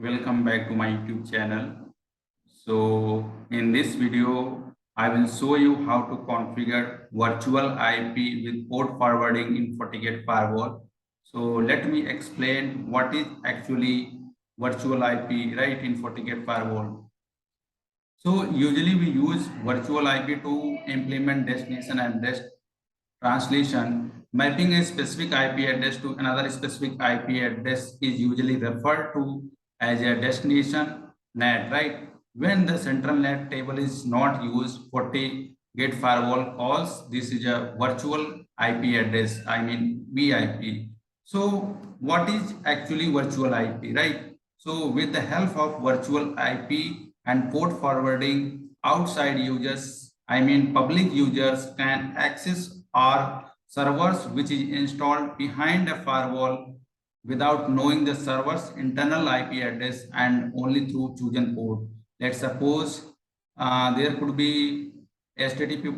Welcome back to my YouTube channel. So in this video, I will show you how to configure virtual IP with port forwarding in Fortigate Firewall. So let me explain what is actually virtual IP, right, in Fortigate Firewall. So usually we use virtual IP to implement destination and rest translation. Mapping a specific IP address to another specific IP address is usually referred to as a destination NAT, right? When the Central NAT table is not used, Fortigate firewall calls this is a virtual IP address, I mean VIP. So what is actually virtual IP, right? So with the help of virtual IP and port forwarding, outside users, I mean public users, can access our servers which is installed behind a firewall without knowing the server's internal IP address and only through chosen port. Let's suppose there could be STTP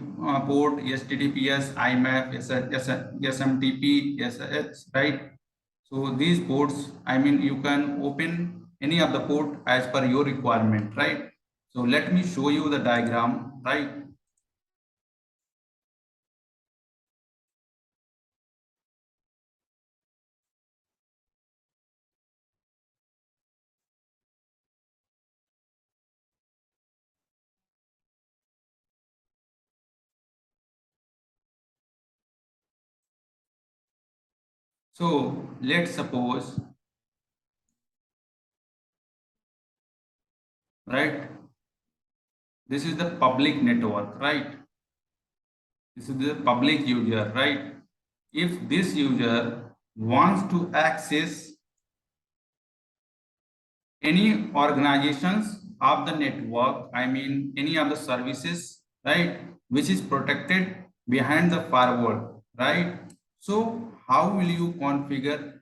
port, STTPS, IMAP, SMTP, SH, right? So these ports, I mean, you can open any of the port as per your requirement, right? So let me show you the diagram, right? So let's suppose, right? This is the public network, right? This is the public user, right? If this user wants to access any organizations of the network, I mean any of the services, right, which is protected behind the firewall, right? So how will you configure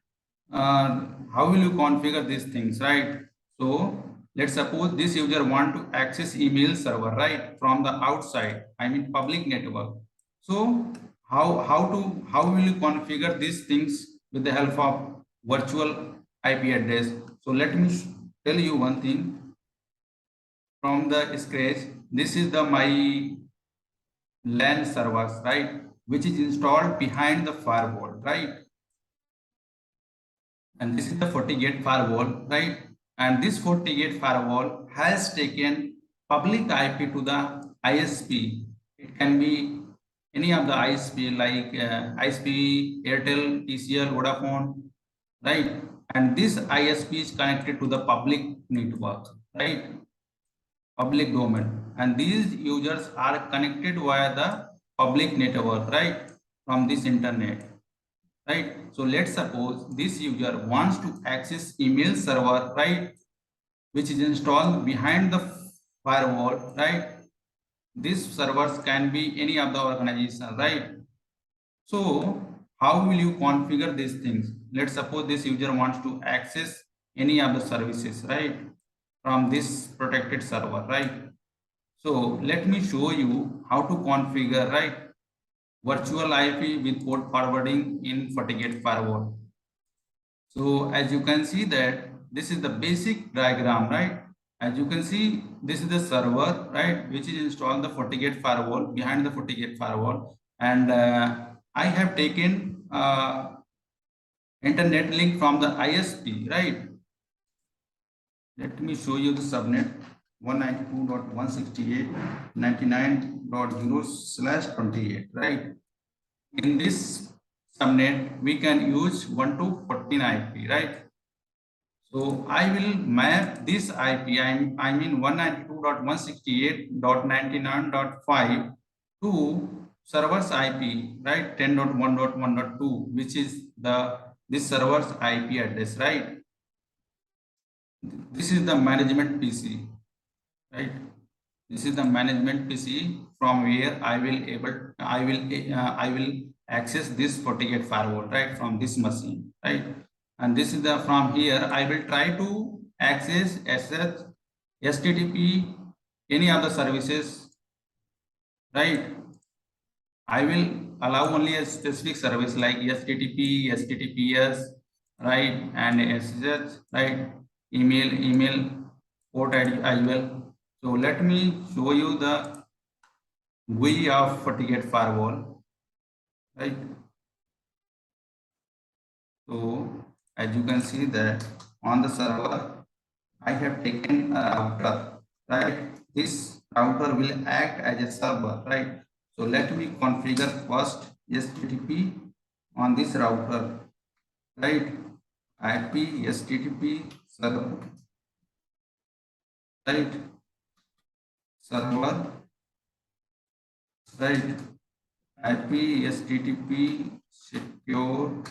these things, right? So let's suppose this user want to access email server, right, from the outside, I mean public network. So how will you configure these things with the help of virtual IP address? So let me tell you one thing from the scratch. This is the my LAN servers, right, which is installed behind the firewall, right? And this is the FortiGate firewall, right? And this FortiGate firewall has taken public IP to the ISP. It can be any of the ISP like ISP, Airtel, TCL, Vodafone, right? And this ISP is connected to the public network, right? Public domain. And these users are connected via the public network, right? From this internet, right? So let's suppose this user wants to access email server, right, which is installed behind the firewall, right? These servers can be any of the organization, right? So how will you configure these things? Let's suppose this user wants to access any of the services, right, from this protected server, right? So let me show you how to configure, right, virtual IP with port forwarding in Fortigate firewall. So as you can see that this is the basic diagram, right? As you can see, this is the server, right, which is installed the Fortigate firewall behind the Fortigate firewall, and I have taken internet link from the ISP, right? Let me show you the subnet 192.168.99.0/28, right? In this subnet, we can use 1 to 14 IP, right? So I will map this IP, I mean 192.168.99.5 to server's IP, right? 10.1.1.2, which is this server's IP address, right? This is the management PC, right? This is the management PC from where I will access this Fortigate firewall, right, from this machine, right? And this is the from here I will try to access SH, STTP, any other services, right? I will allow only a specific service like STTP, STTPS, right, and SSH, right? email port ID as well. So let me show you the GUI of Fortigate firewall, right? So as you can see that on the server, I have taken a router, right? This router will act as a server, right? So let me configure first SMTP on this router, right? IP SMTP server, right? Server, right? IP SMTP secure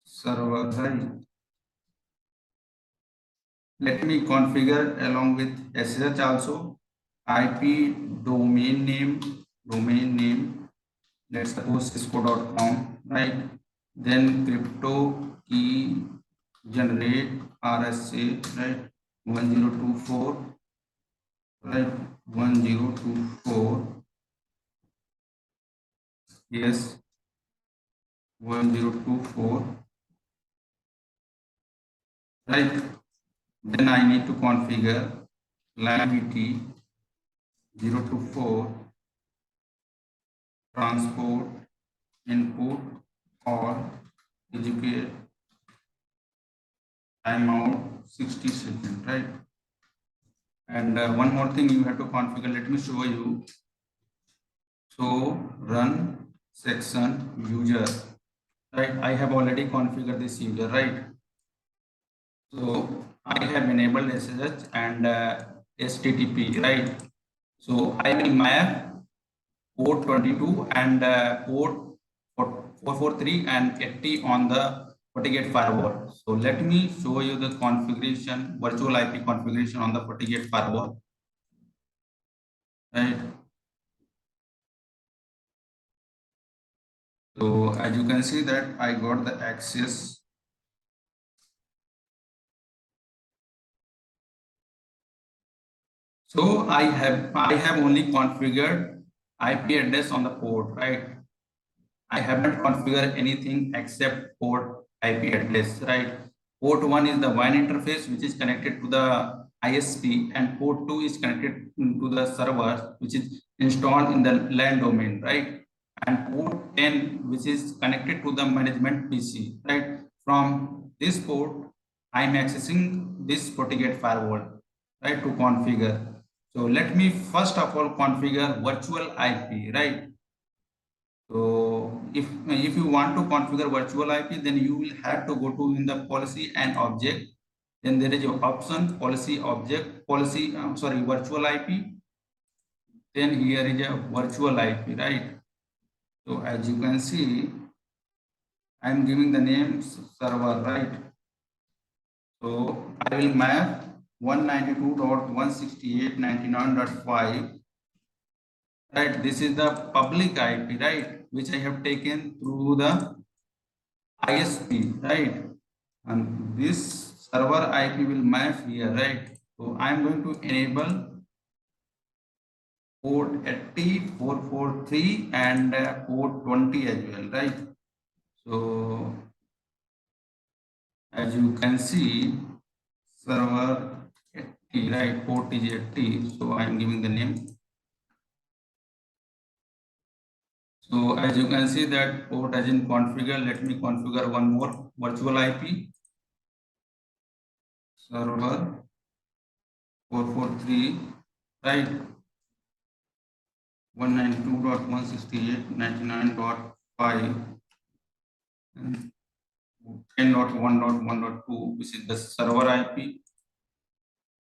server, right? Let me configure along with SSH also. IP domain name, let's suppose cisco.com, right? Then crypto key generate RSA, right? 1024, right? 1024, yes, 1024, right? Then I need to configure liability 024 transport input or educate timeout 60 seconds, right? And one more thing you have to configure, let me show you. So run section user, right? I have already configured this user, right? So I have enabled SSH and STTP, right? So I will map port 22 and port 443 and 80 on the Fortigate firewall. So let me show you the configuration, virtual IP configuration on the Fortigate firewall, right? So as you can see that I got the access. So I have only configured IP address on the port, right? I haven't configured anything except port IP address, right? Port 1 is the WAN interface which is connected to the ISP, and port 2 is connected to the server which is installed in the LAN domain, right? And port 10 which is connected to the management PC, right? From this port, I am accessing this Fortigate firewall, right, to configure. So let me first of all configure virtual IP, right? So if you want to configure virtual IP, then you will have to go to in the policy and object. Then there is your option policy object policy. I'm sorry, virtual IP. Then here is a virtual IP, right? So as you can see, I'm giving the name server, right? So I will map 192.168.99.5. Right, this is the public IP, right, which I have taken through the ISP, right? And this server IP will map here, right? So I'm going to enable port 80, 443 and port 20 as well, right? So as you can see, server 80, right? Port is 80. So I'm giving the name. So as you can see that port has been configured. Let me configure one more virtual IP. Server 443, right? 192.168.99.5 and 10.1.1.2, which is the server IP.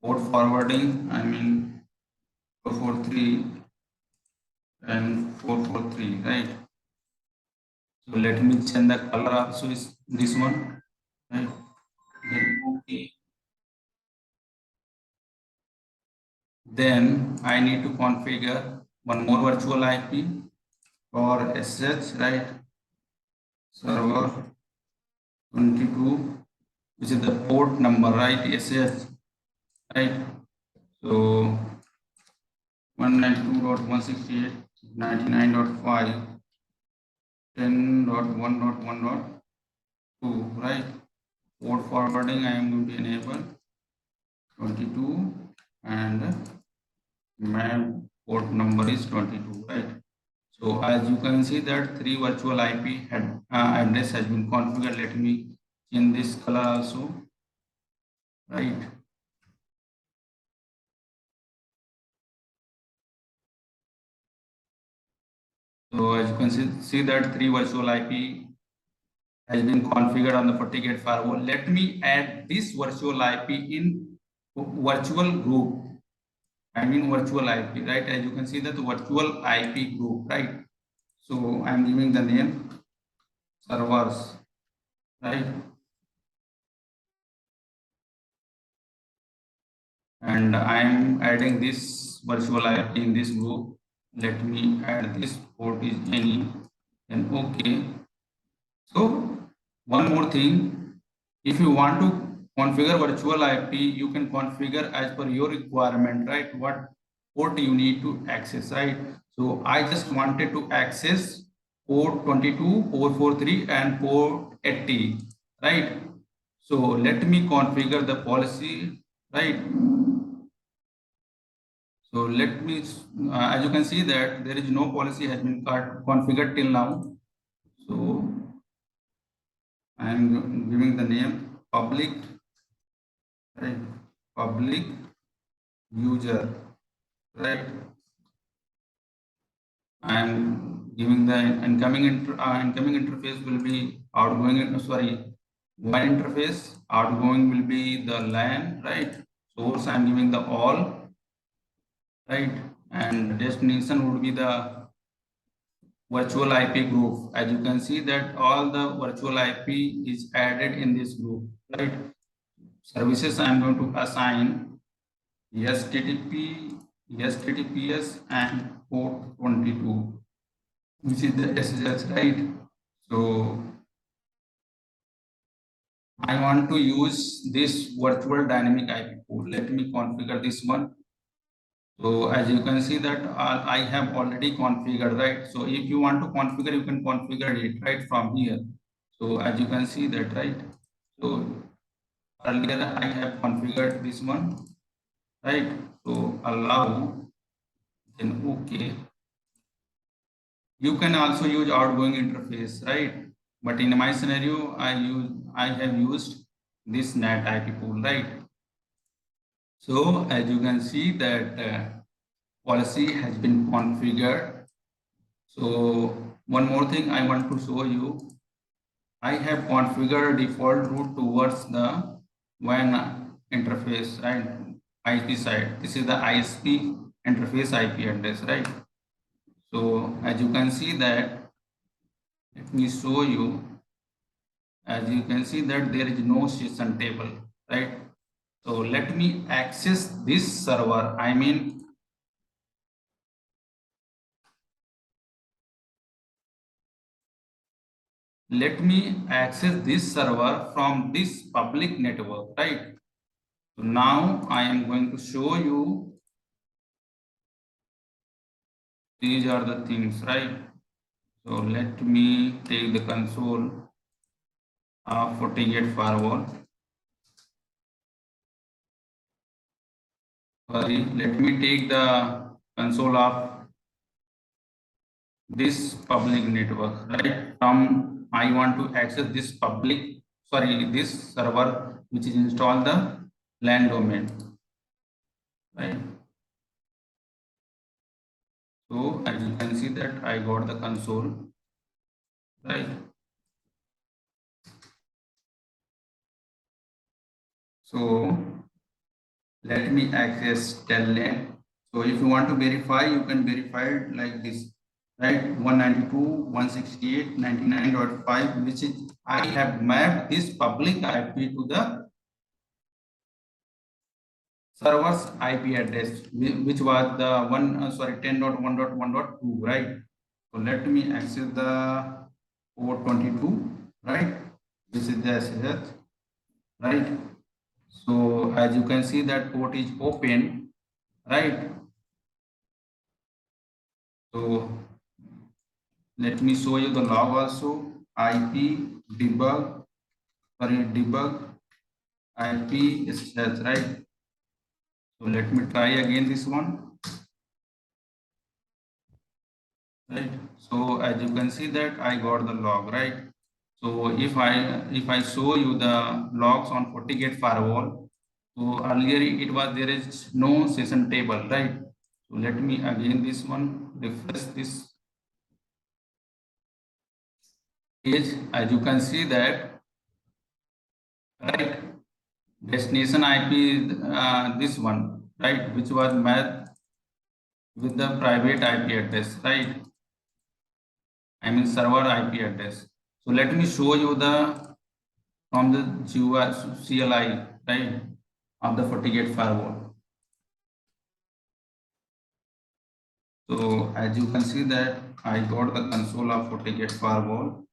Port forwarding, I mean 443 and 443, right? So let me change the color also is this one, right? Then okay. Then I need to configure one more virtual IP for SSH, right? Server 22, which is the port number, right? SSH, right? So 192.168.99.5, 10.1.1.2, right? port forwarding I am going to enable 22 and my port number is 22, right? So as you can see that 3 virtual IP address has been configured. Let me change this color also, right? So as you can see that 3 virtual IP has been configured on the Fortigate firewall. Let me add this virtual IP in virtual group. I mean virtual IP, right? As you can see that the virtual IP group, right? So I'm giving the name servers, right? And I'm adding this virtual IP in this group. Let me add this port is any, and okay. So one more thing, if you want to configure virtual IP, you can configure as per your requirement, right? What port you need to access, right? So I just wanted to access port 22, 443 and port 80, right? So let me configure the policy, right? So let me, as you can see that there is no policy has been configured till now. So I am giving the name public, right? Public user, right? I am giving the incoming interface will be outgoing. Sorry, one interface. Outgoing will be the LAN, right? Source I am giving the all, right? And destination would be the virtual IP group. As you can see that all the virtual IP is added in this group, right? Services I am going to assign STTP, STTPS and port 22, which is the SSH, right? So I want to use this virtual dynamic IP port. Let me configure this one. So as you can see that I have already configured, right? So if you want to configure, you can configure it right from here. So as you can see that, right? So earlier I have configured this one, right? So allow, then okay. You can also use outgoing interface, right? But in my scenario, I have used this NAT IP pool, right? So as you can see that policy has been configured. So one more thing I want to show you. I have configured default route towards the WAN interface, right? IP side. This is the ISP interface IP address, right? So as you can see that, let me show you. As you can see that there is no session table, right? So let me access this server. I mean, let me access this server from this public network, right? So now I am going to show you these are the things, right? So let me take the console of Fortigate firewall. Sorry, let me take the console of this public network, right? From I want to access this public, sorry, this server which is installed the LAN domain, right? So as you can see that I got the console, right? So let me access telnet. So if you want to verify, you can verify it like this, right? 192.168.99.5, which is I have mapped this public IP to the server's IP address, which was the 10.1.1.2, right? So let me access the port 22, right? This is the SSH, right? So as you can see that port is open, right? So let me show you the log also. IP debug, debug IP access, right? So let me try again this one, right? So as you can see that I got the log, right? So if I show you the logs on Fortigate firewall, so earlier it was there is no session table, right? So let me again this one refresh this page. As you can see that, right, destination IP is this one, right, which was matched with the private IP address, right? I mean server IP address. So let me show you the from the GUI CLI, right, of the Fortigate firewall. So as you can see that I got the console of Fortigate firewall.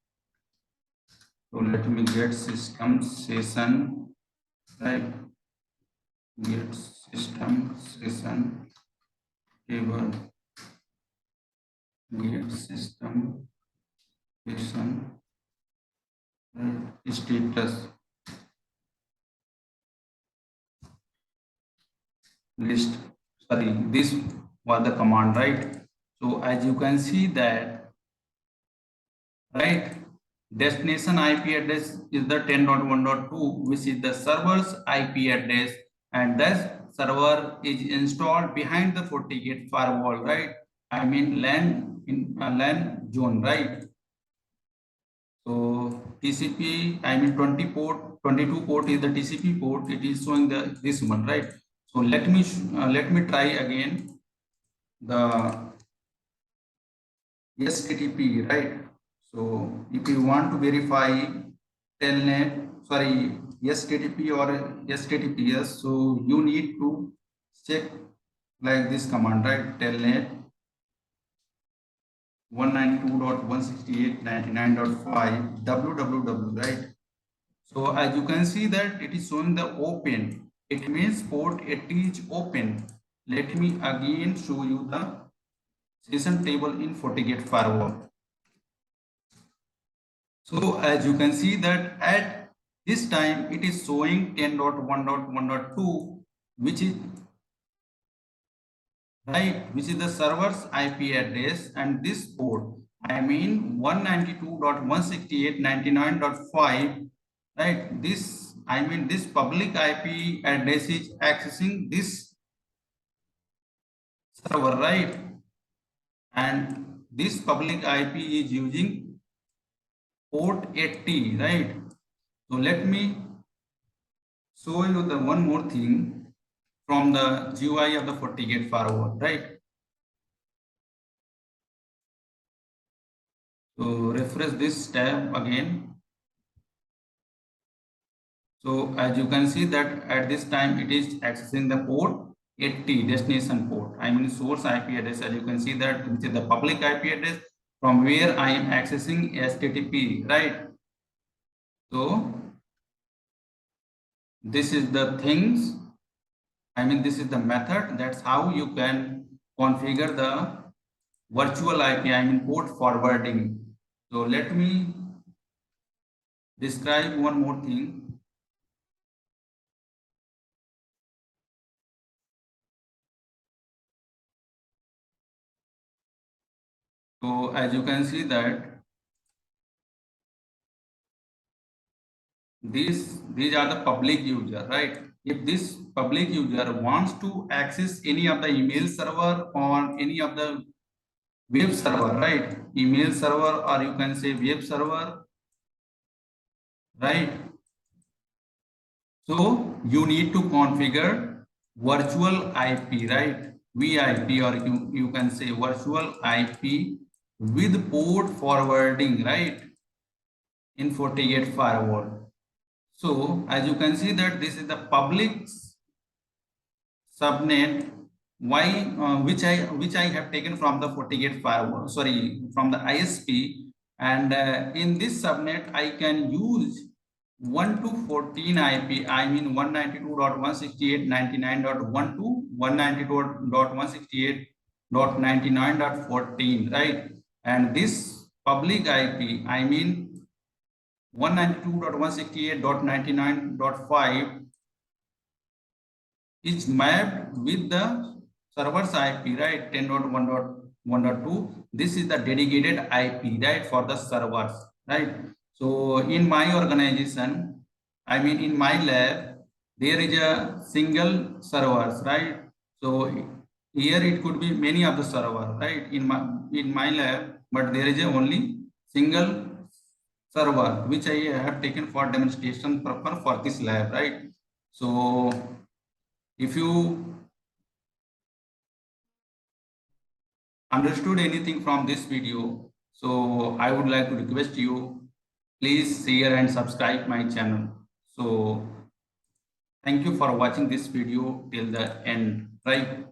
So let me get system session, right? Get system session table, get system session, right, status list. Sorry, this was the command, right? So as you can see that, right, destination IP address is the 10.1.2, which is the server's IP address, and that server is installed behind the FortiGate firewall, right? I mean LAN in LAN zone, right? So TCP, I mean 20 port, 22 port is the TCP port. It is showing the this one, right? So let me try again the STTP, right? So if you want to verify telnet, sorry, STTP or STTPS, so you need to check like this command, right? Telnet 192.168.99.5 www, right? So as you can see that it is showing the open. It means port 80 is open. Let me again show you the session table in Fortigate firewall. So as you can see that at this time it is showing 10.1.1.2, which is right, which is the server's IP address, and this port, I mean 192.168.99.5, right? This, I mean this public IP address is accessing this server, right? And this public IP is using port 80, right? So let me show you the one more thing from the GUI of the Fortigate firewall, right? So refresh this tab again. So as you can see that at this time it is accessing the port 80 destination port. I mean source IP address. As you can see that which is the public IP address from where I am accessing STTP, right? So this is the things. I mean this is the method. That's how you can configure the virtual IP. I mean port forwarding. So let me describe one more thing. So as you can see that these are the public user, right? If this public user wants to access any of the email server or any of the web server, right? Email server or you can say web server, right? So you need to configure virtual IP, right? VIP, or you can say virtual IP with port forwarding, right? In Fortigate firewall. So as you can see that this is the public subnet which I have taken from the Fortigate firewall, sorry, from the ISP, and in this subnet I can use 1 to 14 IP, I mean 192.168.99.1 to 192.168.99.14, right? And this public IP, I mean 192.168.99.5 is mapped with the server's IP, right? 10.1.1.2. This is the dedicated IP, right, for the servers, right? So in my organization, I mean in my lab, there is a single servers, right? So here it could be many of the server, right? In my lab, but there is a only single server which I have taken for demonstration purpose for this lab, right? So if you understood anything from this video, so I would like to request you, please share and subscribe my channel. So thank you for watching this video till the end, right?